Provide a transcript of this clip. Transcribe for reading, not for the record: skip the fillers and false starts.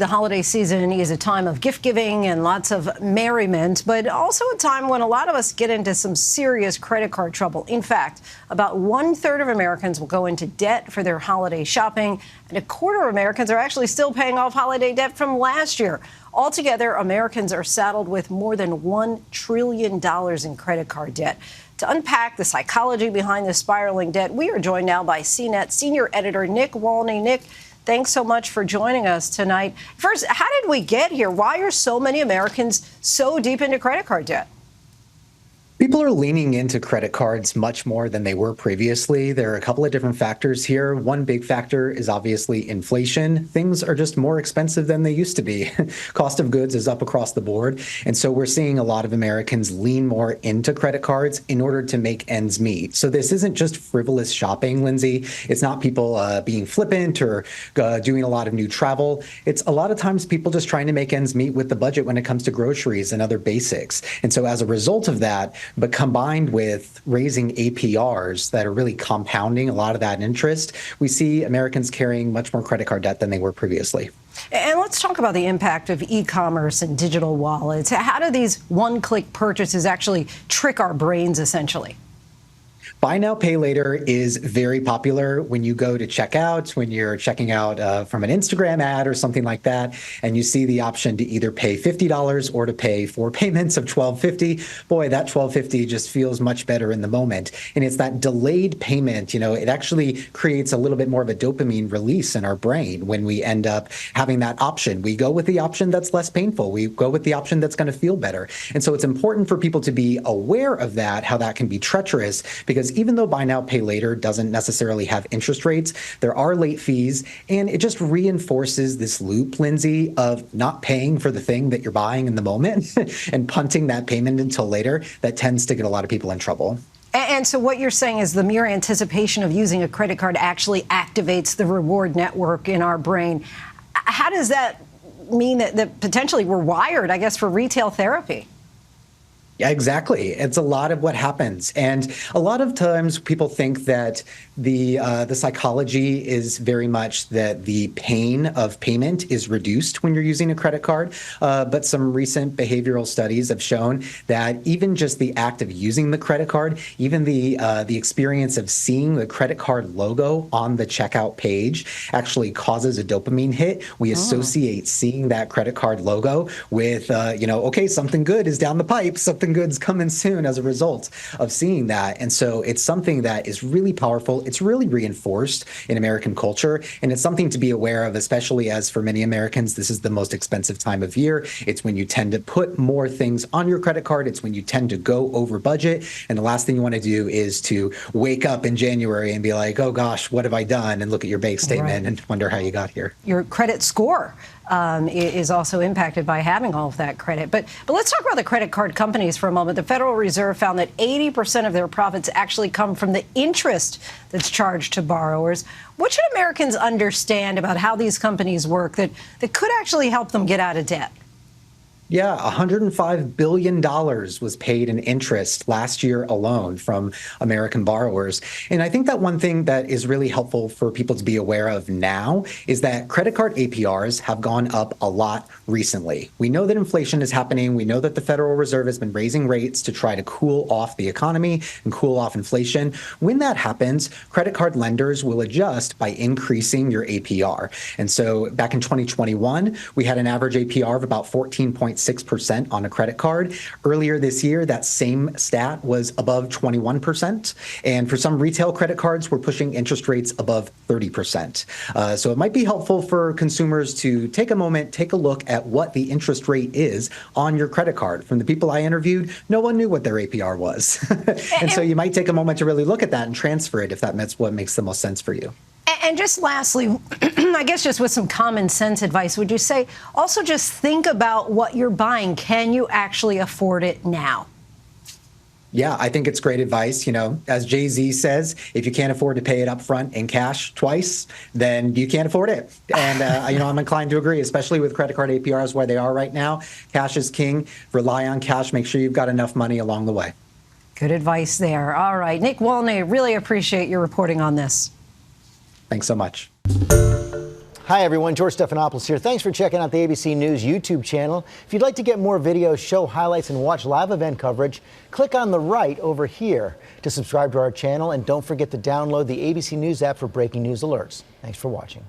The holiday season is a time of gift giving and lots of merriment, but also a time when a lot of us get into some serious credit card trouble. In fact, about 1/3 of Americans will go into debt for their holiday shopping, and a quarter of Americans are actually still paying off holiday debt from last year. Altogether, Americans are saddled with more than $1 trillion in credit card debt. To unpack the psychology behind the spiraling debt, we are joined now by CNET senior editor Nick Wolny. Nick, thanks so much for joining us tonight. First, how did we get here? Why are so many Americans so deep into credit card debt? People are leaning into credit cards much more than they were previously. There are a couple of different factors here. One big factor is obviously inflation. Things are just more expensive than they used to be. Cost of goods is up across the board. And so we're seeing a lot of Americans lean more into credit cards in order to make ends meet. So this isn't just frivolous shopping, Lindsay. It's not people being flippant or doing a lot of new travel. It's a lot of times people just trying to make ends meet with the budget when it comes to groceries and other basics. And so as a result of that, but combined with raising APRs that are really compounding a lot of that interest, we see Americans carrying much more credit card debt than they were previously. And let's talk about the impact of e-commerce and digital wallets. How do these one-click purchases actually trick our brains, essentially? Buy now, pay later is very popular when you go to checkout, when you're checking out from an Instagram ad or something like that, and you see the option to either pay $50 or to pay 4 payments of $12.50. Boy, that $12.50 just feels much better in the moment. And it's that delayed payment, it actually creates a little bit more of a dopamine release in our brain when we end up having that option. We go with the option that's less painful. We go with the option that's going to feel better. And so it's important for people to be aware of that, how that can be treacherous, because even though buy now, pay later doesn't necessarily have interest rates, there are late fees, and it just reinforces this loop, Lindsay, of not paying for the thing that you're buying in the moment and punting that payment until later. That tends to get a lot of people in trouble. And so what you're saying is the mere anticipation of using a credit card actually activates the reward network in our brain. How does that mean that potentially we're wired, I guess, for retail therapy? Yeah, exactly. It's a lot of what happens. And a lot of times people think that the psychology is very much that the pain of payment is reduced when you're using a credit card. But some recent behavioral studies have shown that even just the act of using the credit card, even the experience of seeing the credit card logo on the checkout page actually causes a dopamine hit. We associate seeing that credit card logo with, okay, something good is down the pipe, something good's coming soon as a result of seeing that. And so it's something that is really powerful. It's really reinforced in American culture. And it's something to be aware of, especially as for many Americans, this is the most expensive time of year. It's when you tend to put more things on your credit card. It's when you tend to go over budget. And the last thing you want to do is to wake up in January and be like, oh gosh, what have I done? And look at your bank statement and wonder how you got here. Your credit score is also impacted by having all of that credit. But let's talk about the credit card companies for a moment. The Federal Reserve found that 80% of their profits actually come from the interest that's charged to borrowers. What should Americans understand about how these companies work that could actually help them get out of debt? Yeah, $105 billion was paid in interest last year alone from American borrowers. And I think that one thing that is really helpful for people to be aware of now is that credit card APRs have gone up a lot recently. We know that inflation is happening. We know that the Federal Reserve has been raising rates to try to cool off the economy and cool off inflation. When that happens, credit card lenders will adjust by increasing your APR. And so back in 2021, we had an average APR of about 14.6% on a credit card. Earlier this year, that same stat was above 21%. And for some retail credit cards, we're pushing interest rates above 30%. So it might be helpful for consumers to take a moment, take a look at what the interest rate is on your credit card. From the people I interviewed, no one knew what their APR was. And so you might take a moment to really look at that and transfer it if that's what makes the most sense for you. And just lastly, I guess just with some common sense advice, would you say also just think about what you're buying? Can you actually afford it now? Yeah, I think it's great advice. As Jay-Z says, if you can't afford to pay it up front in cash twice, then you can't afford it. And, I'm inclined to agree, especially with credit card APRs where they are right now. Cash is king. Rely on cash. Make sure you've got enough money along the way. Good advice there. All right. Nick Wolny, really appreciate your reporting on this. Thanks so much. Hi, everyone. George Stephanopoulos here. Thanks for checking out the ABC News YouTube channel. If you'd like to get more videos, show highlights, and watch live event coverage, click on the right over here to subscribe to our channel. And don't forget to download the ABC News app for breaking news alerts. Thanks for watching.